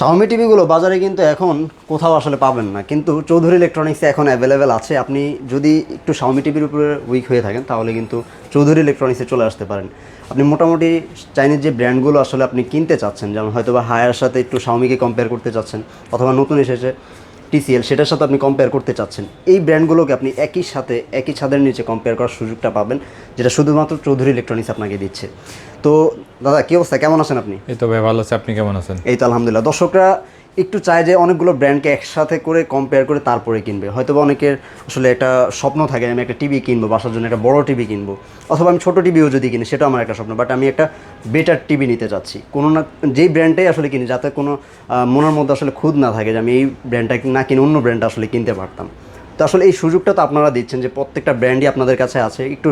Xiaomi টিভিগুলো বাজারে কিন্তু এখন কোথাও আসলে পাবেন না, কিন্তু চৌধুরী ইলেকট্রনিক্সে এখন অ্যাভেলেবেল আছে। আপনি যদি একটু Xiaomi টিভির উপরে উইক হয়ে থাকেন তাহলে কিন্তু চৌধুরী ইলেকট্রনিক্সে চলে আসতে পারেন। আপনি মোটামুটি চাইনিজ যে ব্র্যান্ডগুলো আসলে আপনি কিনতে চাচ্ছেন, যেমন হয়তো বা হায়ার সাথে একটু Xiaomi-কে কম্পেয়ার করতে চাচ্ছেন, অথবা নতুন এসেছে TCL, সেটার সাথে আপনি কম্পেয়ার করতে চাচ্ছেন, এই ব্র্যান্ডগুলোকে আপনি একই সাথে একই ছাদের নিচে কম্পেয়ার করার সুযোগটা পাবেন, যেটা শুধুমাত্র চৌধুরী ইলেকট্রনিক্স আপনাকে দিচ্ছে। তো দাদা, কী অবস্থা, কেমন আছেন আপনি? এই তো ভাই ভালো আছে, আপনি কেমন আছেন? এই তো আলহামদুলিল্লাহ। দর্শকরা একটু চায় যে অনেকগুলো ব্র্যান্ডকে একসাথে করে কম্পেয়ার করে তারপরে কিনবে। হয়তো বা অনেকের আসলে একটা স্বপ্ন থাকে, আমি একটা টিভি কিনবো, বাসার জন্য একটা বড় টিভি কিনবো, অথবা আমি ছোটো টিভিও যদি কিনি সেটাও আমার একটা স্বপ্ন, বাট আমি একটা বেটার টিভি নিতে চাচ্ছি। কোনো না, যেই ব্র্যান্ডটাই আসলে কিনি যাতে কোনো মনের মধ্যে আসলে খুঁত না থাকে যে আমি এই ব্র্যান্ডটা না কিনে অন্য ব্র্যান্ডটা আসলে কিনতে পারতাম। তো আসলে এই সুযোগটা তো আপনারা দিচ্ছেন যে প্রত্যেকটা ব্র্যান্ডই আপনাদের কাছে আছে, একটু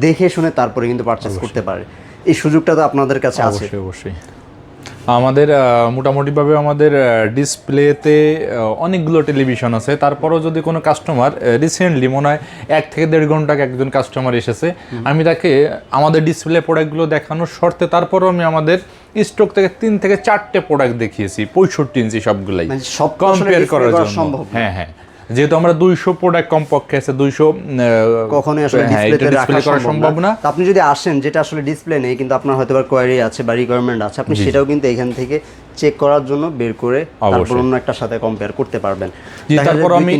দেখে শুনে তারপরে কিন্তু পারচেস করতে পারে। এই সুযোগটা তো আপনাদের কাছে আছে। অবশ্যই অবশ্যই। আমাদের মোটামুটিভাবে আমাদের ডিসপ্লেতে অনেকগুলো টেলিভিশন আছে। তারপরও যদি কোনো কাস্টমার রিসেন্টলি মনে হয় 1 থেকে 1.5 ঘন্টা আগে একজন কাস্টমার এসেছে, আমি তাকে আমাদের ডিসপ্লে প্রোডাক্টগুলো দেখানোর শর্তে তারপরও আমি আমাদের স্টক থেকে 3 থেকে 4টে প্রোডাক্ট দেখিয়েছি 65 ইঞ্চি সবগুলাই, মানে সব কম্পেয়ার করার জন্য। সম্ভব। হ্যাঁ হ্যাঁ, যেহেতু আমরা 200 প্রোডাক্ট কমপক্ষে আছে, 200 কখনোই আসলে ডিসপ্লেতে রাখা সম্ভব না। আপনি যদি আসেন, যেটা আসলে ডিসপ্লে নেই কিন্তু আপনার হয়তো বা কোয়ারি আছে বা রিকোয়ারমেন্ট আছে, আপনি সেটাও কিন্তু এখান থেকে চেক করার জন্য বের করে তারপর অন্য একটার সাথে কম্পেয়ার করতে পারবেন। তারপর আমি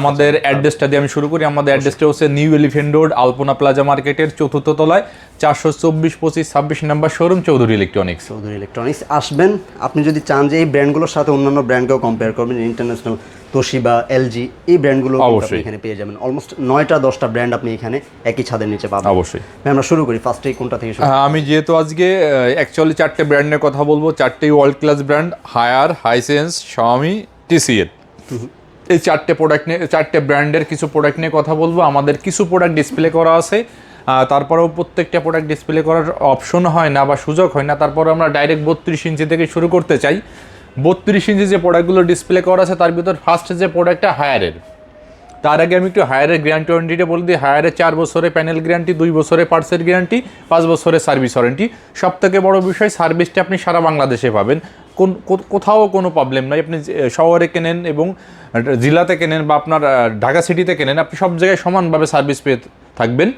আমাদের অ্যাড্রেসটা দিয়ে আমি শুরু করি। আমাদের অ্যাড্রেসটা হচ্ছে new elephant road, Alpana plaza মার্কেটের 4th তলায় 424-25-26 number showroom, Chowdhury electronics. Chowdhury electronics আসবেন। আপনি যদি চান যে এই ব্র্যান্ডগুলোর সাথে অন্যান্য ব্র্যান্ডকেও কম্পেয়ার করবেন, ইন্টারন্যাশনাল তোশিবা, এলজি, এই ব্র্যান্ডগুলো আপনি এখানে পেয়ে যাবেন। অলমোস্ট 9টা-10টা ব্র্যান্ড আপনি এখানে একই ছাদের নিচে পাবেন। অবশ্যই। আমরা শুরু করি ফার্স্টে কোনটা থেকে শুরু? আমি যেহেতু আজকে অ্যাকচুয়ালি 4টে ব্র্যান্ডের কথা বলবো, 4টেই world class brand, Haier, Hisense, Xiaomi, TCL। এই 4টে প্রোডাক্ট নিয়ে, 4টে ব্র্যান্ডের কিছু প্রোডাক্ট নিয়ে কথা বলবো। আমাদের কিছু প্রোডাক্ট ডিসপ্লে করা আছে, তারপরেও প্রত্যেকটা প্রোডাক্ট ডিসপ্লে করার অপশন হয় না বা সুযোগ হয় না। তারপরে আমরা ডাইরেক্ট 32 ইঞ্চি থেকে শুরু করতে চাই। 32 ইঞ্চি যে প্রোডাক্টগুলো ডিসপ্লে করা আছে তার ভিতর ফার্স্ট যে প্রোডাক্টটা হায়ারের। তার আগে আমি একটু হায়ারের গ্যারান্টি ওয়ারেন্টিটা বলে দিই। হায়ারের 4 বছরের প্যানেল গ্যারান্টি, 2 বছরের পার্টসের গ্যারান্টি, 5 বছরের সার্ভিস ওয়ারেন্টি। সব থেকে বড় বিষয়, সার্ভিসটা আপনি সারা বাংলাদেশে পাবেন, কোথাও কোনো প্রবলেম নাই। আপনি শহরে কেনেন এবং জেলাতে কেনেন বা আপনার ঢাকা সিটিতে কেনেন, আপনি সব জায়গায় সমানভাবে সার্ভিস পেয়ে থাকবেন।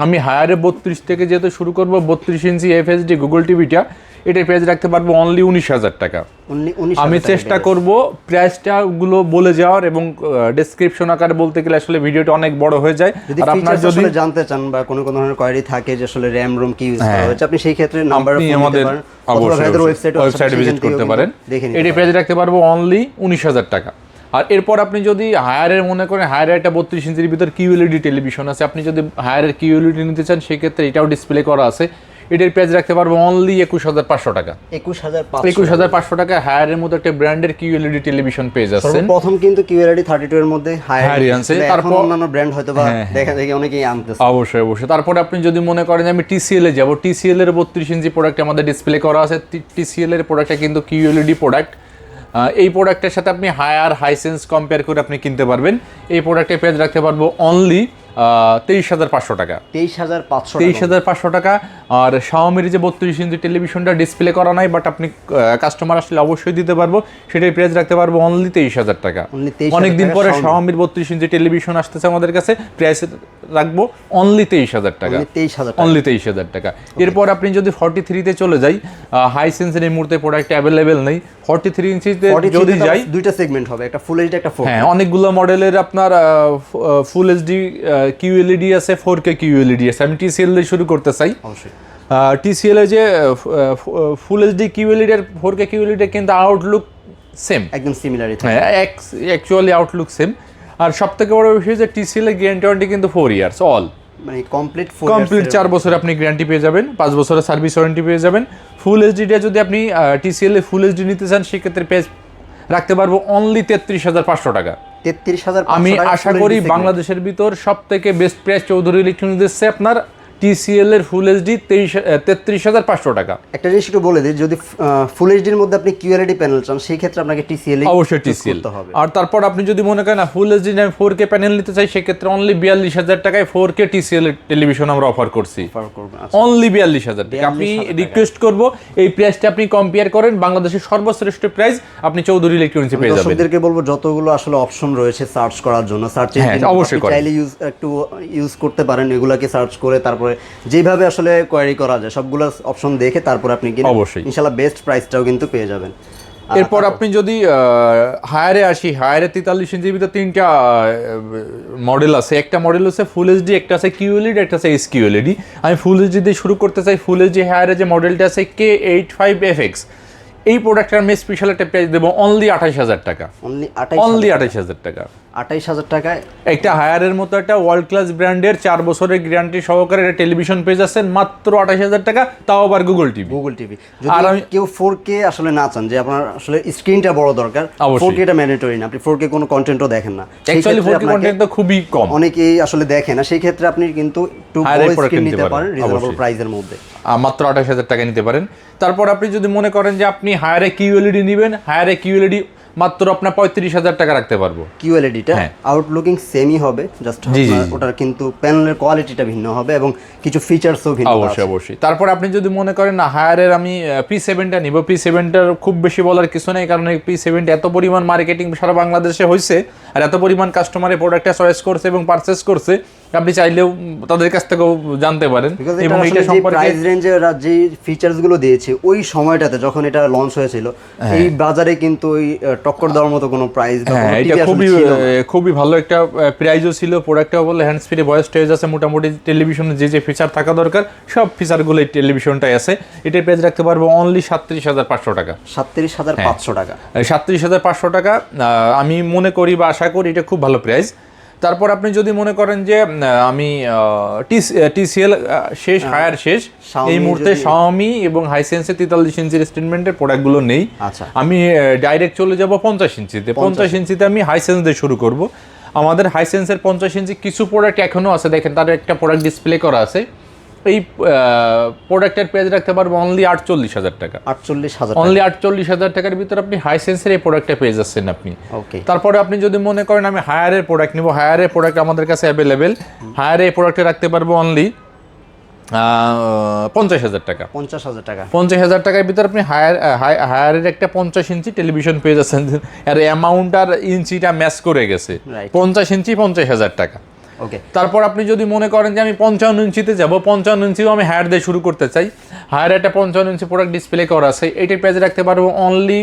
আমি হায়ারে 32 থেকে যেহেতু শুরু করবো, 32 ইঞ্চি FHD গুগল টিভিটা, এটার প্রাইস রাখতে পারবো অনলি 19,000 টাকা। আমি চেষ্টা করব প্রাইসটা গুলো বলে যাওয়ার, এবং ডেসক্রিপশন আকারে বলতে গেলে আসলে ভিডিওটা অনেক বড় হয়ে যায়। আর আপনারা যদি জানতে চান বা কোনো ধরনের কোয়েরি থাকে যে আসলে র‍্যাম রোম কি ইউজ করা হচ্ছে, আপনি সেই ক্ষেত্রে নাম্বার আমাদের ওয়েবসাইটে ভিজিট করতে পারেন। এটার প্রাইস রাখতে পারবো অনলি 19,000 টাকা। আর এরপর আপনি যদি হায়ারের মনে করেন, হায়ারের একটা 32 ইঞ্চির ভিতর QLED টেলিভিশন আছে, আপনি যদি হায়ারের QLED নিতে চান সেক্ষেত্রে এটাও ডিসপ্লে করা আছে। এটার প্রাইস রাখতে পারবো অনলি 21,500 টাকা। 21,500 টাকা হায়ারের মধ্যে একটা ব্র্যান্ডের QLED টেলিভিশন পেয়ে যাচ্ছেন। প্রথম কিন্তু QLED 32 এর মধ্যে হায়ার আছে, তারপর অন্যান্য ব্র্যান্ড হয়তো বা দেখা দেখি অনেকেই আনতেছে। অবশ্যই অবশ্যই। তারপরে আপনি যদি মনে করেন আমি TCL এ যাব, TCL এর 32 ইঞ্চি প্রোডাক্ট আমাদের ডিসপ্লে করা আছে। TCL এর প্রোডাক্টটা কিন্তু QLED প্রোডাক্ট। এই প্রোডাক্টের সাথে আপনি হায়ার, হাইসেন্স কম্পেয়ার করে আপনি কিনতে পারবেন। এই প্রোডাক্টের প্রাইস রাখতে পারবো অনলি 23,500 টাকা। 23,500 টাকা। আর Xiaomi-র যে 32 ইঞ্চি টেলিভিশনটা ডিসপ্লে করা নাই, বাট আপনি কাস্টমার আসলে অবশ্যই দিতে পারবো, সেটার প্রাইস রাখতে পারবো অনলি 23,000 টাকা। অনেকদিন পরে Xiaomi-র 32 ইঞ্চি টেলিভিশন আসতেছে আমাদের কাছে, প্রাইস রাখবো অনলি 23,000 টাকা। অনলি 23,000 টাকা। এরপর আপনি যদি 43-তে চলে যাই, হাইসেন্সের এই মুহূর্তে প্রোডাক্ট অ্যাভেলেবেল নেই। 43 ইঞ্চিতে যদি যাই, দুইটা সেগমেন্ট হবে, একটা ফুল এইচডি, একটা 4K। হ্যাঁ, অনেকগুলো মডেলের আপনার ফুল এইচডি QLED আছে, 4K QLED আছে। আমি TCL দিয়ে শুরু করতে চাই। অবশ্যই। TCL এর যে ফুল এইচডি QLED এর 4K QLED কিন্তু আউটলুক সেম, একদম সিমিলারই থাকে। হ্যাঁ, অ্যাকচুয়ালি আউটলুক সেম। আর সবথেকে বড় বিষয় যে TCL এর গ্যারান্টি ওয়ারেন্টি কিন্তু 4 ইয়ার্স অল, মানে কমপ্লিট 4 বছর আপনি গ্যারান্টি পেয়ে যাবেন, 5 বছরের সার্ভিস ওয়ারেন্টি পেয়ে যাবেন। ফুল এইচডিটা যদি আপনি TCL এর ফুল এইচডি নিতে চান সেক্ষেত্রে প্রাইস রাখতে পারবো অনলি 33,500 টাকা। 33,500। আমি আশা করি বাংলাদেশের ভিতর সব থেকে বেস্ট প্রাইস চৌধুরী ইলেকট্রনিক্স দিচ্ছে আপনার TCL এর ফুল এইচডি 33,500 টাকা। একটা জিনিস একটু বলে দিই, যদি ফুল এইচডির মধ্যে আপনি QLED প্যানেল চান সেই ক্ষেত্রে আপনাকে TCL অবশ্যই TCL হবে। আর তারপর আপনি যদি মনে করেন না ফুল এইচডি আমি 4K প্যানেল নিতে চাই, সেক্ষেত্রে অনলি 42,000 টাকায় 4K TCL এর টেলিভিশন আমরা অফার করছি, অনলি 42,000 টাকা। আপনি রিকোয়েস্ট করব এই প্রাইসটা আপনি কম্পেয়ার করেন, বাংলাদেশের সর্বশ্রেষ্ঠ প্রাইস আপনি চৌধুরী ইলেকট্রনিক্সে পেয়ে যাবেন। দর্শকদেরকে বলবো যতগুলো আসলে অপশন রয়েছে সার্চ করার জন্য, সার্চ অবশ্যই চাইলে ইউজ করতে পারেন, এগুলাকে সার্চ করে তারপরে যেভাবে আসলে কোয়ারি করা যায় সবগুলো অপশন দেখে তারপর আপনি অবশ্যই ইনশাআল্লাহ বেস্ট প্রাইসটাও কিন্তু পেয়ে যাবেন। এরপর আপনি যদি হায়ারে আসি, হায়ারে 43 ইঞ্চির ভিতরে তিনটা মডেল আছে। একটা মডেল হচ্ছে ফুল এইচডি, একটা আছে QLED, একটা আছে SQLED। আমি ফুল এইচডি দিয়ে শুরু করতে চাই। ফুল এইচডি হায়ারে যে মডেলটা আছে K85FX, এই প্রোডাক্টটার আমি স্পেশাল একটা প্রাইস দেবো অনলি 28,000 টাকা। অনলি 28,000 টাকা। 28,000 টাকায় একটা হায়ারের মতো একটা ওয়ার্ল্ড ক্লাস ব্র্যান্ডের 4 বছরের গ্যারান্টি সহকারে একটা টেলিভিশন পেয়ে যাচ্ছেন মাত্র 28,000 টাকা, তাও আবার গুগল টিভি। আর কেউ 4K আসলে না চান, যে আপনার আসলে স্ক্রিনটা বড় দরকার, 4K টা ম্যান্ডেটরি না, আপনি 4K কোনো কন্টেন্টও দেখেন না, অ্যাকচুয়ালি 4K কন্টেন্ট তো খুবই কম, অনেকেই আসলে দেখে না, সেই ক্ষেত্রে আপনি কিন্তু একটু বড় স্ক্রিন নিতে পারেন রিজনেবল প্রাইসের মধ্যে, মাত্র 28,000 টাকা নিতে পারেন। তারপর আপনি যদি মনে করেন যে আপনি হায়ারে QLED নেবেন, হায়ারে QLED মাত্র আপনার 35,000 টাকা রাখতে পারবো। QLEDটা আউটলুকিং সেমই হবে, জাস্ট ওটার কিন্তু প্যানেলের কোয়ালিটিটা ভিন্ন হবে এবং কিছু ফিচারসও ভিন্ন আছে। অবশ্যই। তারপর আপনি যদি মনে করেন না হায়ারের আমি P7টা নিব, P7টার খুব বেশি বলার কিছু নেই, কারণ এই P7 এত পরিমাণ মার্কেটিং সারা বাংলাদেশে হয়েছে আর এত পরিমাণ কাস্টমারের প্রোডাক্টটা চয়েস করছে এবং পারচেজ করছে, আপনি চাইলেও তাদের কাছ থেকেও জানতে পারেন। এবং এটা সম্পর্কে প্রাইস রেঞ্জে ওরা যে ফিচারসগুলো দিয়েছে ওই সময়টাতে যখন এটা লঞ্চ হয়েছিল, এই বাজারে কিন্তু ওই টক্কর দেওয়ার মতো কোনো প্রাইস বা কোনো এটা খুবই ভালো একটা প্রাইসও ছিল। প্রোডাক্টটাও বলে হ্যান্ডস ফ্রি, ভয়েস স্টেজ আছে, মোটামুটি টেলিভিশনে যে ফিচার থাকা দরকার সব ফিচারগুলো এই টেলিভিশনটাই আছে। এটার প্রাইস রাখতে পারবো অনলি 37,500 টাকা। 37,500 টাকা। 37,500 টাকা আমি মনে করি বা আশা করি এটা খুব ভালো প্রাইস। তারপর আপনি যদি মনে করেন যে আমি TCL শেষ, হায়ার শেষ, এই মুহূর্তে Xiaomi এবং হাইসেন্সের 43 ইঞ্চির স্টেটমেন্টের প্রোডাক্টগুলো নেই। আমি ডাইরেক্ট চলে যাব 50 ইঞ্চিতে। 50 ইঞ্চিতে আমি হাইসেন্স দিয়ে শুরু করব। আমাদের হাইসেন্সের 50 ইঞ্চি কিছু প্রোডাক্ট এখনও আছে, দেখেন তার একটা প্রোডাক্ট ডিসপ্লে করা আছে। এই প্রোডাক্টের প্রাইস রাখতে পারবো অনলি 48,000 টাকা। অনলি 48,000 টাকার ভিতরে আপনি হাইসেন্সের এই প্রোডাক্টটা পেয়ে যাচ্ছেন আপনি। তারপরে আপনি যদি মনে করেন আমি হায়ারের প্রোডাক্ট নিব, হায়ারের প্রোডাক্ট আমাদের কাছে অ্যাভেলেবেল। হায়ারে এই প্রোডাক্টে রাখতে পারবো অনলি 50,000 টাকা। 50,000 টাকার ভিতরে আপনি হায়ারের একটা 50 ইঞ্চি টেলিভিশন পেয়ে যাচ্ছেন, আর অ্যামাউন্ট আর ইঞ্চিটা ম্যাচ করে গেছে। 50 ইঞ্চি 50,000 টাকা। তারপর আপনি যদি মনে করেন যে আমি 55 ইঞ্চিতে যাব, 55 ইঞ্চিও আমি হায়ার দিয়ে শুরু করতে চাই, হায়ার একটা 55 ইঞ্চি প্রোডাক্ট ডিসপ্লে করা আছে, এইটার প্রাইস রাখতে পারবো অনলি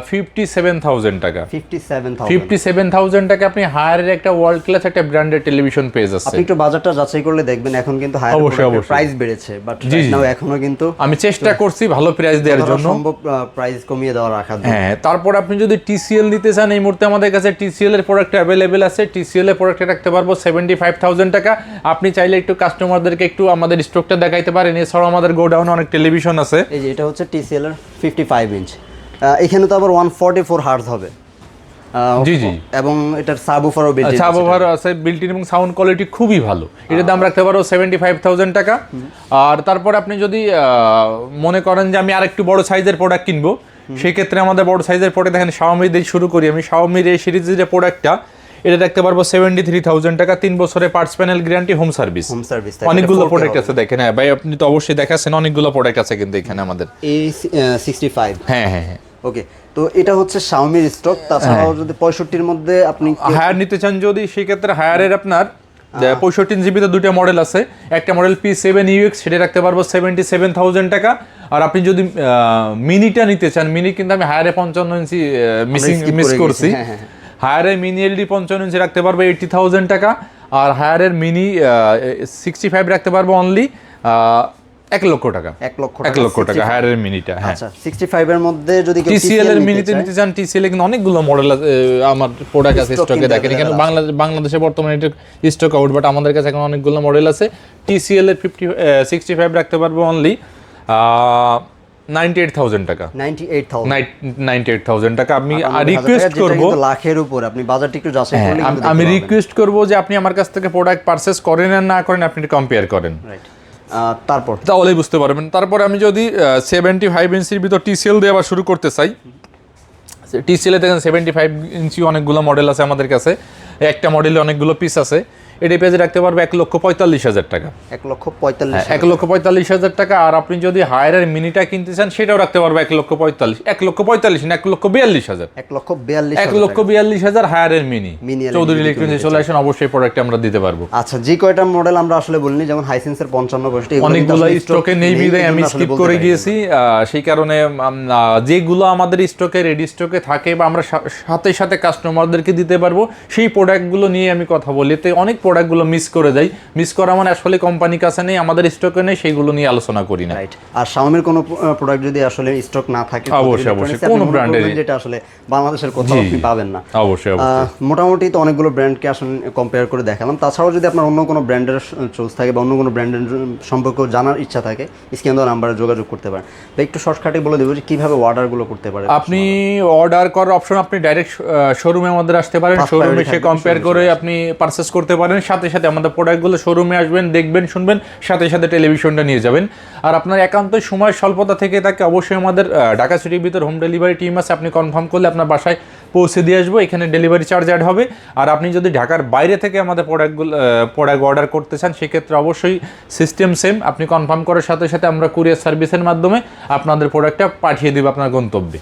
57,000 টাকা। 57,000 টাকা আপনি হায়ারের একটা ওয়ার্ল্ড ক্লাস একটা ব্র্যান্ডের টেলিভিশন পেয়ে যাচ্ছেন। আপনি একটু বাজারটা যাচাই করলে দেখবেন এখন কিন্তু হায়ার প্রাইস বেড়েছে, বাট নাও এখনো কিন্তু আমি চেষ্টা করছি ভালো প্রাইস দেওয়ার জন্য, সম্ভব প্রাইস কমিয়ে দেওয়া রাখার জন্য। তারপর আপনি যদি TCL নিতে চান, এই মুহূর্তে আমাদের কাছে TCL এর প্রোডাক্ট অ্যাভেলেবেল আছে। TCL এর প্রোডাক্ট রাখতে পারবো 75,000 টাকা। আপনি চাইলে একটু কাস্টমারদেরকে একটু আমাদের স্টকটা দেখাইতে পারেন। এছাড়াও আমাদের গোডাউনে অনেক টেলিভিশন আছে। এই যে এটা হচ্ছে TCL এর 55 ইঞ্চ, এখানে তো আবার 144 হার্টজ হবে। এবং এটার সাবউফারও আছে বিল্ট ইন এবং সাউন্ড কোয়ালিটি খুবই ভালো। এটার দাম রাখতে পারো 75,000 টাকা। আর তারপর আপনি যদি মনে করেন যে আমি আরেকটু বড় সাইজের প্রোডাক্ট কিনবো, সেই ক্ষেত্রে আমাদের বড় সাইজের প্রোডাক্ট দেখেন Xiaomi দিয়ে শুরু করি। আমি Xiaomi এই সিরিজের যে প্রোডাক্টটা, এটা রাখতে পারবো 73,000 টাকা। 3 বছরের parts panel guarantee, home service. অনেকগুলো প্রোডাক্ট আছে দেখেন। ভাই আপনি তো অবশ্যই দেখাচ্ছেন, অনেকগুলো প্রোডাক্ট আছে কিন্তু এখানে আমাদের A65। হ্যাঁ। ওকে, তো এটা হচ্ছে Xiaomi এর স্টক। তাছাড়াও যদি 65 এর মধ্যে আপনি হায়ার নিতে চান, যদি সেই ক্ষেত্রে হায়ারের আপনার 65 জিবিতে দুটো মডেল আছে। একটা মডেল P7UX, সেটা রাখতে পারবো 77,000 টাকা। আর আপনি যদি মিনিটা নিতে চান, মিনি কিন্তু আমি হায়ারে 55 ইঞ্চি মিস করছি। হায়ারের মিনি LED 55 ইঞ্চি রাখতে পারবো 80,000 টাকা। আর হায়ারের মিনি 65 রাখতে পারবো অনলি 1 লক্ষ টাকা। 1 লক্ষ টাকা হায়ারের মিনিটা। আচ্ছা, 65 এর মধ্যে যদি TCL এর মিনিতে নিতে চান, TCL এর কিন্তু অনেকগুলো মডেল আমার প্রোডাক্ট আছে স্টকে, দেখেন এখানে বাংলাদেশে বর্তমানে এটা স্টক আউট, বাট আমাদের কাছে এখন অনেকগুলো মডেল আছে। TCL এর 65 রাখতে পারবো অনলি 98,000 টাকা 98,000 98,000 টাকা। আমি রিকোয়েস্ট করব, লাখের উপর আপনি বাজারটা একটু যাচাই করলে কিন্তু আমি রিকোয়েস্ট করব যে আপনি আমার কাছ থেকে প্রোডাক্ট পারচেজ করেন আর না করেন, আপনি কম্পেয়ার করেন, রাইট। তারপর তাহলেই বুঝতে পারবেন। তারপরে আমি যদি 75 ইঞ্চির ভিতর টিসিএল দিয়ে আবার শুরু করতে চাই, টিসিএল এ দেখেন 75 ইঞ্চি অনেকগুলো মডেল আছে আমাদের কাছে, একটা মডেলে অনেকগুলো পিস আছে। এটা পেজে রাখতে পারবে 1,45,000 টাকা, 1,45,000 টাকা। আর আপনি যদি হায়ারের মিনিটা কিনতে চান সেটাও রাখতে পারবে 1,45,000 না 1,42,000, 1,42,000 হায়ারের মিনি। চৌধুরী ইলেকট্রনিক্সে চলে আসেন, অবশ্যই প্রোডাক্ট আমরা দিতে পারবো। আচ্ছা, যে কয়টা মডেল আমরা আসলে বলিনি, যেমন হাইসেন্সের 55 অনেকগুলো স্টকে নেই বিধায় আমি স্কিপ করে গিয়েছি, সেই কারণে যেগুলো আমাদের স্টকে রেডি স্টকে থাকে বা আমরা সাথে সাথে কাস্টমারদেরকে দিতে পারবো সেই প্রোডাক্টগুলো নিয়ে আমি কথা বলি। তো অনেক প্রোডাক্টগুলো মিস করে যাই, মিস করা মানে আসলে কোম্পানি কাছে নেই, আমাদের স্টকে নেই, সেইগুলো নিয়ে আলোচনা করি না। রাইট। আর Xiaomi কোনো প্রোডাক্ট যদি আসলে স্টক না থাকে, অবশ্যই কোন ব্র্যান্ডের, যেটা আসলে বাংলাদেশের কোথাও আপনি পাবেন না, অবশ্যই মোটামুটি তো অনেকগুলো ব্র্যান্ডকে আসলে কম্পেয়ার করে দেখালাম। তাছাড়াও যদি আপনার অন্য কোনো ব্র্যান্ডের চুজ থাকে বা অন্য কোনো ব্র্যান্ডের সম্পর্কে জানার ইচ্ছা থাকে, স্ক্রিন দেওয়া নাম্বারে যোগাযোগ করতে পারেন। তো একটু শর্টকাটে বলে দেবো যে কিভাবে অর্ডারগুলো করতে পারেন। আপনি অর্ডার করার অপশন, আপনি ডাইরেক্ট শোরুমের মধ্যে আসতে পারেন, শোরুমে এসে কম্পেয়ার করে আপনি পারচেস করতে পারেন। সাথে সাথে আমাদের প্রোডাক্টগুলো শোরুমে আসবেন, দেখবেন, শুনবেন, সাথে সাথে টেলিভিশনটা নিয়ে যাবেন। আর আপনার একান্ত সময় স্বল্পতা থেকে থাকে, অবশ্যই আমাদের ঢাকা সিটির ভিতর হোম ডেলিভারি টিম আছে, আপনি কনফার্ম করলে আপনার বাসায় পৌঁছে দিয়ে আসবো। এখানে ডেলিভারি চার্জ অ্যাড হবে। আর আপনি যদি ঢাকার বাইরে থেকে আমাদের প্রোডাক্ট অর্ডার করতে চান, সেক্ষেত্রে অবশ্যই সিস্টেম সেম, আপনি কনফার্ম করার সাথে সাথে আমরা কুরিয়ার সার্ভিসের মাধ্যমে আপনাদের প্রোডাক্টটা পাঠিয়ে দেবো আপনার গন্তব্যে।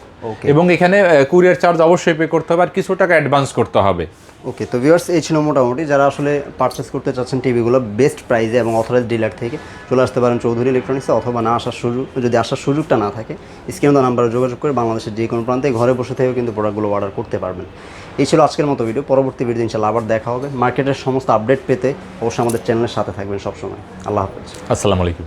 এবং এখানে কুরিয়ার চার্জ অবশ্যই পে করতে হবে আর কিছু টাকা অ্যাডভান্স করতে হবে। ওকে, তো ভিউয়ার্স, এই ছিল মোটামুটি যারা আসলে পারচেস করতে চাচ্ছেন টিভিগুলো বেস্ট প্রাইসে এবং অথরাইজ ডিলার থেকে, চলে আসতে পারেন চৌধুরী ইলেকট্রনিক্সে, অথবা না আসার সুযোগ, যদি আসার সুযোগটা না থাকে স্ক্রিনে দেওয়া নাম্বারে যোগাযোগ করে বাংলাদেশের যে কোনো প্রান্তে ঘরে বসে থেকেও কিন্তু প্রোডাক্টগুলো অর্ডার করতে পারবেন। এই ছিল আজকের মতো ভিডিও। পরবর্তী ভিডিও ইনশাআল্লাহ আবার দেখা হবে। মার্কেটের সমস্ত আপডেট পেতে অবশ্যই আমাদের চ্যানেলের সাথে থাকবেন সবসময়। আল্লাহ হাফেজ, আসসালামু আলাইকুম।